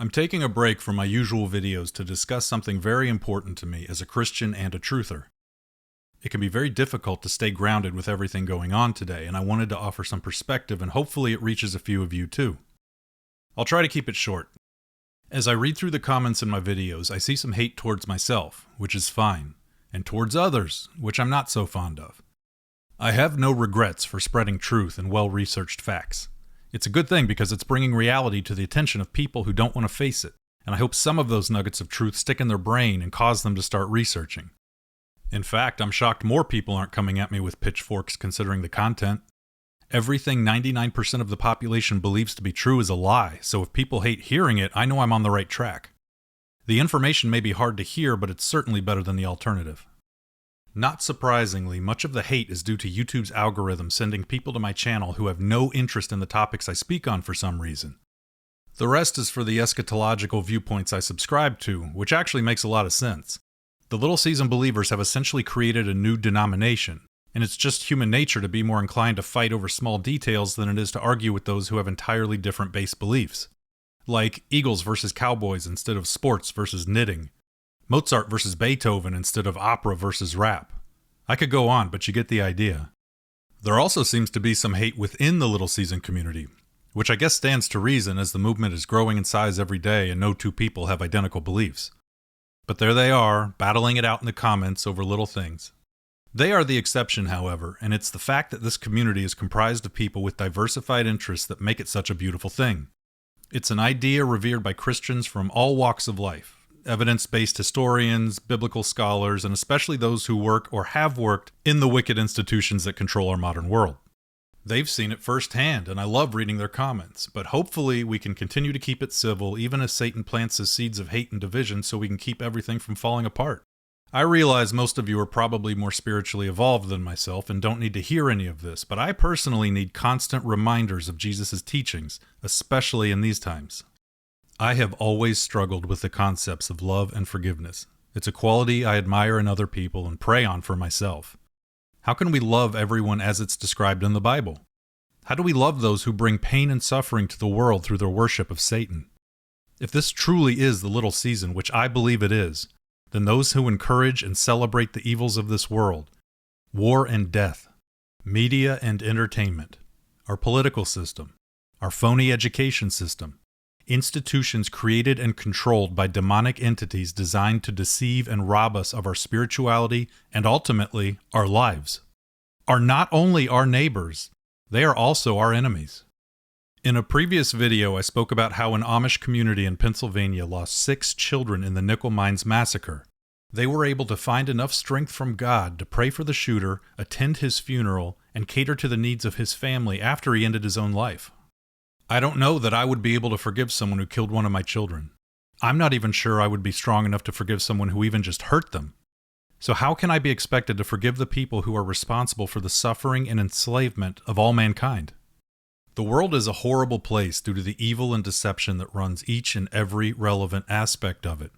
I'm taking a break from my usual videos to discuss something very important to me as a Christian and a truther. It can be very difficult to stay grounded with everything going on today, and I wanted to offer some perspective, and hopefully it reaches a few of you too. I'll try to keep it short. As I read through the comments in my videos, I see some hate towards myself, which is fine, and towards others, which I'm not so fond of. I have no regrets for spreading truth and well-researched facts. It's a good thing because it's bringing reality to the attention of people who don't want to face it, and I hope some of those nuggets of truth stick in their brain and cause them to start researching. In fact, I'm shocked more people aren't coming at me with pitchforks considering the content. Everything 99% of the population believes to be true is a lie, so if people hate hearing it, I know I'm on the right track. The information may be hard to hear, but it's certainly better than the alternative. Not surprisingly, much of the hate is due to YouTube's algorithm sending people to my channel who have no interest in the topics I speak on for some reason. The rest is for the eschatological viewpoints I subscribe to, which actually makes a lot of sense. The Little Season believers have essentially created a new denomination, and it's just human nature to be more inclined to fight over small details than it is to argue with those who have entirely different base beliefs. Like Eagles versus Cowboys instead of sports versus knitting. Mozart versus Beethoven instead of opera versus rap. I could go on, but you get the idea. There also seems to be some hate within the Little Season community, which I guess stands to reason as the movement is growing in size every day and no two people have identical beliefs. But there they are, battling it out in the comments over little things. They are the exception, however, and it's the fact that this community is comprised of people with diversified interests that make it such a beautiful thing. It's an idea revered by Christians from all walks of life. Evidence-based historians, biblical scholars, and especially those who work or have worked in the wicked institutions that control our modern world. They've seen it firsthand, and I love reading their comments, but hopefully we can continue to keep it civil even as Satan plants his seeds of hate and division so we can keep everything from falling apart. I realize most of you are probably more spiritually evolved than myself and don't need to hear any of this, but I personally need constant reminders of Jesus' teachings, especially in these times. I have always struggled with the concepts of love and forgiveness. It's a quality I admire in other people and prey on for myself. How can we love everyone as it's described in the Bible? How do we love those who bring pain and suffering to the world through their worship of Satan? If this truly is the Little Season, which I believe it is, then those who encourage and celebrate the evils of this world, war and death, media and entertainment, our political system, our phony education system, institutions created and controlled by demonic entities designed to deceive and rob us of our spirituality and ultimately our lives, are not only our neighbors, they are also our enemies. In a previous video, I spoke about how an Amish community in Pennsylvania lost 6 children in the Nickel Mines massacre. They were able to find enough strength from God to pray for the shooter, attend his funeral, and cater to the needs of his family after he ended his own life. I don't know that I would be able to forgive someone who killed one of my children. I'm not even sure I would be strong enough to forgive someone who even just hurt them. So how can I be expected to forgive the people who are responsible for the suffering and enslavement of all mankind? The world is a horrible place due to the evil and deception that runs each and every relevant aspect of it.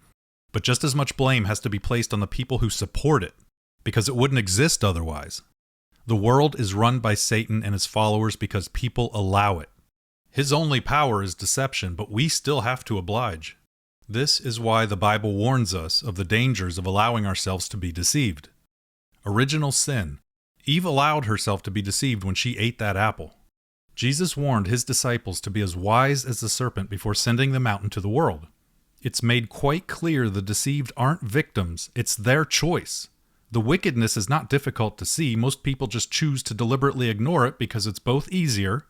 But just as much blame has to be placed on the people who support it, because it wouldn't exist otherwise. The world is run by Satan and his followers because people allow it. His only power is deception, but we still have to oblige. This is why the Bible warns us of the dangers of allowing ourselves to be deceived. Original sin. Eve allowed herself to be deceived when she ate that apple. Jesus warned his disciples to be as wise as the serpent before sending them out into the world. It's made quite clear the deceived aren't victims, it's their choice. The wickedness is not difficult to see, most people just choose to deliberately ignore it because it's both easier,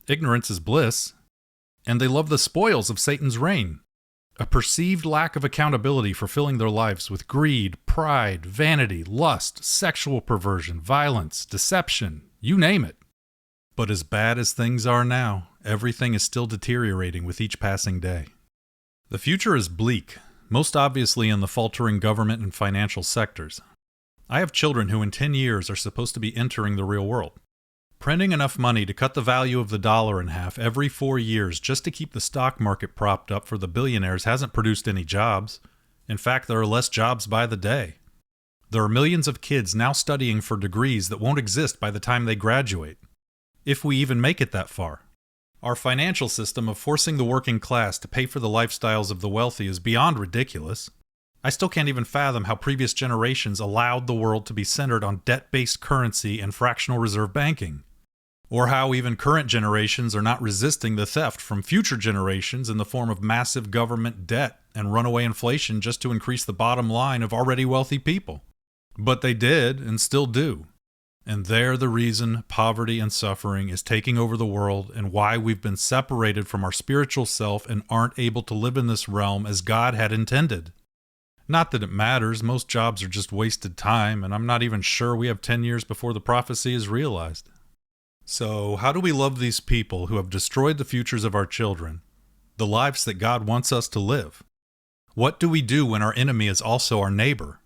ignorance is bliss, and they love the spoils of Satan's reign. A perceived lack of accountability for filling their lives with greed, pride, vanity, lust, sexual perversion, violence, deception, you name it. But as bad as things are now, everything is still deteriorating with each passing day. The future is bleak, most obviously in the faltering government and financial sectors. I have children who in 10 years are supposed to be entering the real world. Printing enough money to cut the value of the dollar in half every 4 years just to keep the stock market propped up for the billionaires hasn't produced any jobs. In fact, there are less jobs by the day. There are millions of kids now studying for degrees that won't exist by the time they graduate, if we even make it that far. Our financial system of forcing the working class to pay for the lifestyles of the wealthy is beyond ridiculous. I still can't even fathom how previous generations allowed the world to be centered on debt-based currency and fractional reserve banking. Or how even current generations are not resisting the theft from future generations in the form of massive government debt and runaway inflation just to increase the bottom line of already wealthy people. But they did and still do. And they're the reason poverty and suffering is taking over the world and why we've been separated from our spiritual self and aren't able to live in this realm as God had intended. Not that it matters, most jobs are just wasted time, and I'm not even sure we have 10 years before the prophecy is realized. So, how do we love these people who have destroyed the futures of our children, the lives that God wants us to live? What do we do when our enemy is also our neighbor?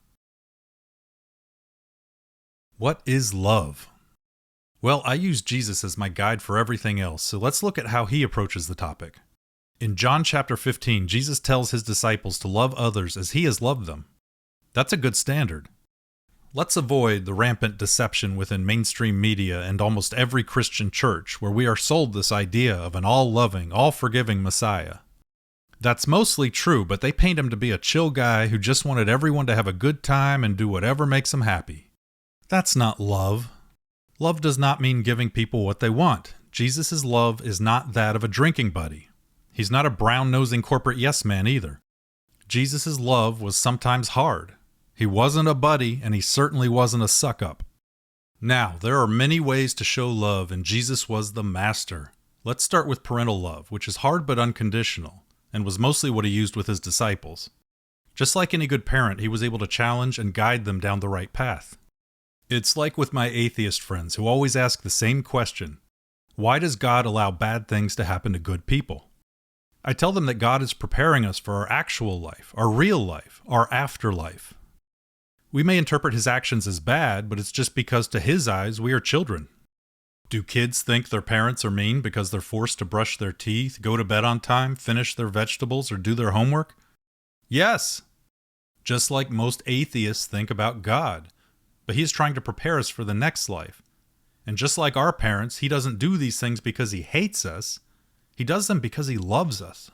What is love? Well, I use Jesus as my guide for everything else, so let's look at how he approaches the topic. In John chapter 15, Jesus tells his disciples to love others as he has loved them. That's a good standard. Let's avoid the rampant deception within mainstream media and almost every Christian church where we are sold this idea of an all-loving, all-forgiving Messiah. That's mostly true, but they paint him to be a chill guy who just wanted everyone to have a good time and do whatever makes him happy. That's not love. Love does not mean giving people what they want. Jesus' love is not that of a drinking buddy. He's not a brown-nosing corporate yes-man either. Jesus' love was sometimes hard. He wasn't a buddy, and he certainly wasn't a suck-up. Now, there are many ways to show love, and Jesus was the master. Let's start with parental love, which is hard but unconditional, and was mostly what he used with his disciples. Just like any good parent, he was able to challenge and guide them down the right path. It's like with my atheist friends who always ask the same question: why does God allow bad things to happen to good people? I tell them that God is preparing us for our actual life, our real life, our afterlife. We may interpret his actions as bad, but it's just because to his eyes we are children. Do kids think their parents are mean because they're forced to brush their teeth, go to bed on time, finish their vegetables, or do their homework? Yes! Just like most atheists think about God. But he is trying to prepare us for the next life. And just like our parents, he doesn't do these things because he hates us. He does them because he loves us.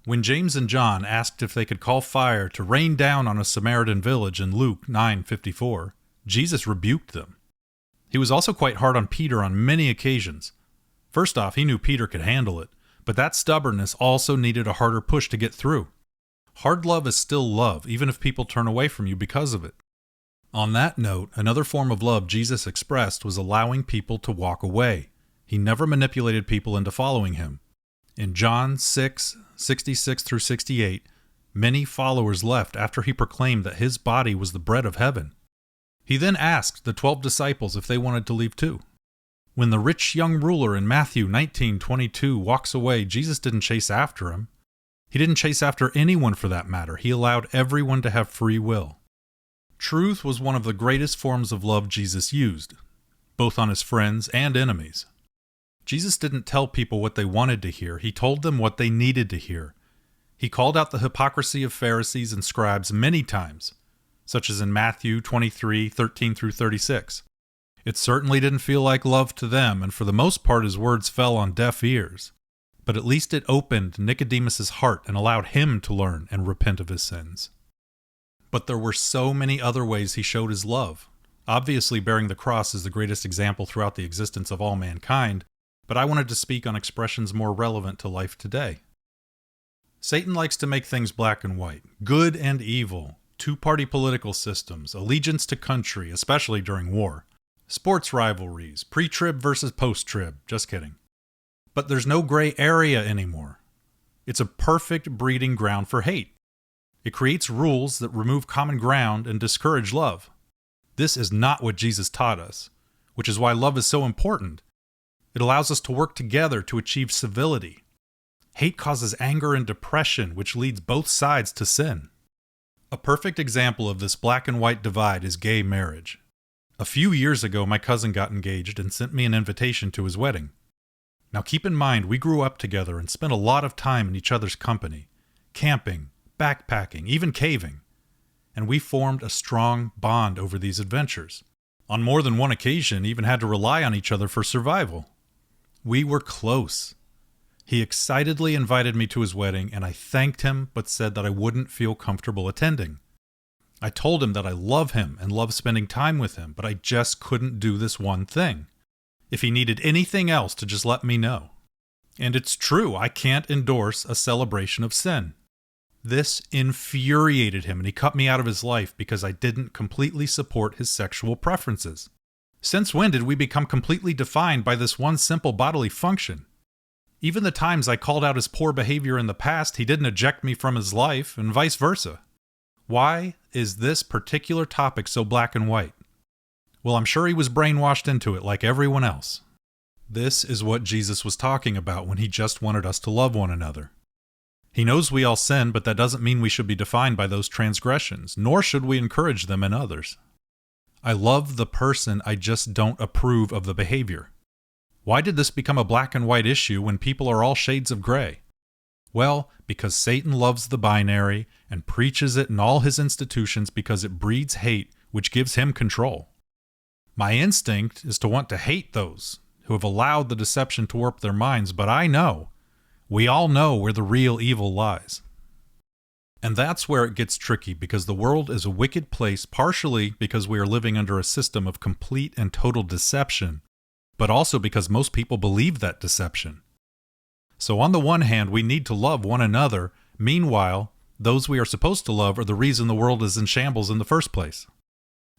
When James and John asked if they could call fire to rain down on a Samaritan village in Luke 9:54, Jesus rebuked them. He was also quite hard on Peter on many occasions. First off, he knew Peter could handle it, but that stubbornness also needed a harder push to get through. Hard love is still love, even if people turn away from you because of it. On that note, another form of love Jesus expressed was allowing people to walk away. He never manipulated people into following him. In John 6:66-68, many followers left after he proclaimed that his body was the bread of heaven. He then asked the 12 disciples if they wanted to leave too. When the rich young ruler in Matthew 19:22 walks away, Jesus didn't chase after him. He didn't chase after anyone for that matter. He allowed everyone to have free will. Truth was one of the greatest forms of love Jesus used, both on his friends and enemies. Jesus didn't tell people what they wanted to hear. He told them what they needed to hear. He called out the hypocrisy of Pharisees and scribes many times, such as in Matthew 23:13-36. It certainly didn't feel like love to them, and for the most part his words fell on deaf ears. But at least it opened Nicodemus' heart and allowed him to learn and repent of his sins. But there were so many other ways he showed his love. Obviously, bearing the cross is the greatest example throughout the existence of all mankind, but I wanted to speak on expressions more relevant to life today. Satan likes to make things black and white, good and evil, two-party political systems, allegiance to country, especially during war, sports rivalries, pre-trib versus post-trib, just kidding. But there's no gray area anymore. It's a perfect breeding ground for hate. It creates rules that remove common ground and discourage love. This is not what Jesus taught us, which is why love is so important. It allows us to work together to achieve civility. Hate causes anger and depression, which leads both sides to sin. A perfect example of this black and white divide is gay marriage. A few years ago, my cousin got engaged and sent me an invitation to his wedding. Now keep in mind, we grew up together and spent a lot of time in each other's company, camping, backpacking, even caving. And we formed a strong bond over these adventures. On more than one occasion, even had to rely on each other for survival. We were close. He excitedly invited me to his wedding, and I thanked him but said that I wouldn't feel comfortable attending. I told him that I love him and love spending time with him, but I just couldn't do this one thing. If he needed anything else, to just let me know. And it's true, I can't endorse a celebration of sin. This infuriated him, and he cut me out of his life because I didn't completely support his sexual preferences. Since when did we become completely defined by this one simple bodily function? Even the times I called out his poor behavior in the past, he didn't eject me from his life, and vice versa. Why is this particular topic so black and white? Well, I'm sure he was brainwashed into it like everyone else. This is what Jesus was talking about when he just wanted us to love one another. He knows we all sin, but that doesn't mean we should be defined by those transgressions, nor should we encourage them in others. I love the person, I just don't approve of the behavior. Why did this become a black and white issue when people are all shades of gray? Well, because Satan loves the binary and preaches it in all his institutions because it breeds hate, which gives him control. My instinct is to want to hate those who have allowed the deception to warp their minds, but we all know where the real evil lies. And that's where it gets tricky, because the world is a wicked place, partially because we are living under a system of complete and total deception, but also because most people believe that deception. So on the one hand, we need to love one another. Meanwhile, those we are supposed to love are the reason the world is in shambles in the first place.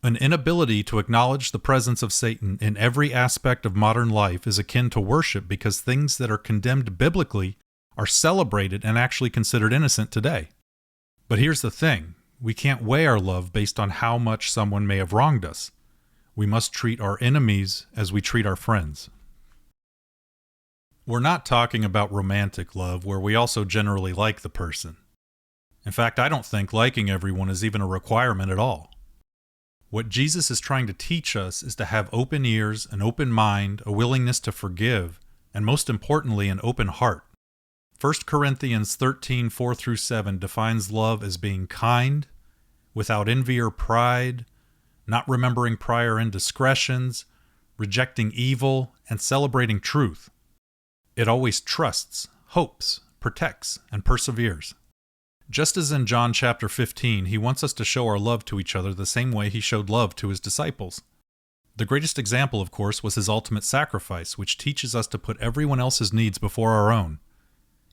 An inability to acknowledge the presence of Satan in every aspect of modern life is akin to worship, because things that are condemned biblically are celebrated and actually considered innocent today. But here's the thing, we can't weigh our love based on how much someone may have wronged us. We must treat our enemies as we treat our friends. We're not talking about romantic love, where we also generally like the person. In fact, I don't think liking everyone is even a requirement at all. What Jesus is trying to teach us is to have open ears, an open mind, a willingness to forgive, and most importantly, an open heart. 1 Corinthians 13, 4-7 defines love as being kind, without envy or pride, not remembering prior indiscretions, rejecting evil, and celebrating truth. It always trusts, hopes, protects, and perseveres. Just as in John chapter 15, he wants us to show our love to each other the same way he showed love to his disciples. The greatest example, of course, was his ultimate sacrifice, which teaches us to put everyone else's needs before our own,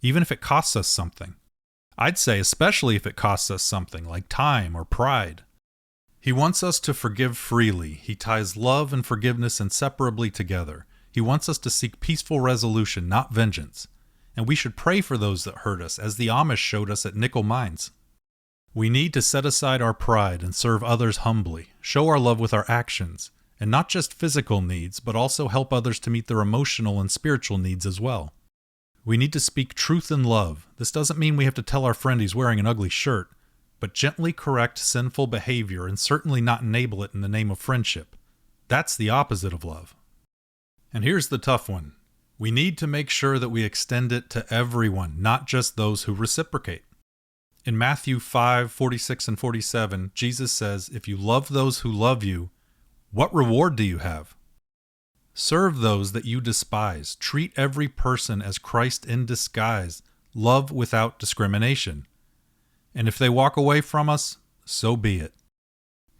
even if it costs us something. I'd say especially if it costs us something like time or pride. He wants us to forgive freely. He ties love and forgiveness inseparably together. He wants us to seek peaceful resolution, not vengeance. And we should pray for those that hurt us, as the Amish showed us at Nickel Mines. We need to set aside our pride and serve others humbly, show our love with our actions, and not just physical needs, but also help others to meet their emotional and spiritual needs as well. We need to speak truth in love. This doesn't mean we have to tell our friend he's wearing an ugly shirt, but gently correct sinful behavior and certainly not enable it in the name of friendship. That's the opposite of love. And here's the tough one. We need to make sure that we extend it to everyone, not just those who reciprocate. In Matthew 5:46-47, Jesus says, "If you love those who love you, what reward do you have? Serve those that you despise. Treat every person as Christ in disguise. Love without discrimination. And if they walk away from us, so be it."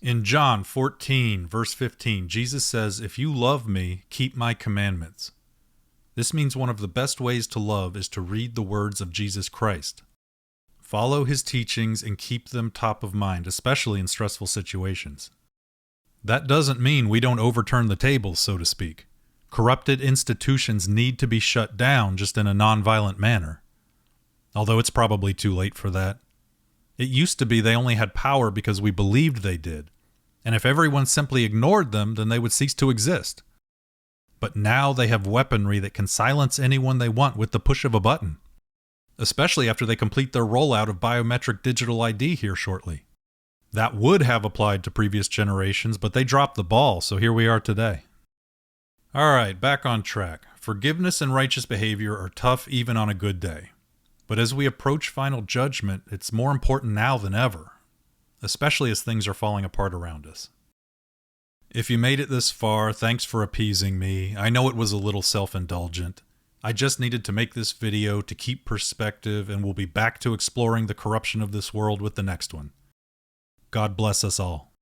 In John 14, verse 15, Jesus says, "If you love me, keep my commandments." This means one of the best ways to love is to read the words of Jesus Christ. Follow his teachings and keep them top of mind, especially in stressful situations. That doesn't mean we don't overturn the tables, so to speak. Corrupted institutions need to be shut down, just in a nonviolent manner. Although it's probably too late for that. It used to be they only had power because we believed they did. And if everyone simply ignored them, then they would cease to exist. But now they have weaponry that can silence anyone they want with the push of a button. Especially after they complete their rollout of biometric digital ID here shortly. That would have applied to previous generations, but they dropped the ball, so here we are today. Alright, back on track. Forgiveness and righteous behavior are tough even on a good day. But as we approach final judgment, it's more important now than ever, especially as things are falling apart around us. If you made it this far, thanks for appeasing me. I know it was a little self-indulgent. I just needed to make this video to keep perspective, and we'll be back to exploring the corruption of this world with the next one. God bless us all.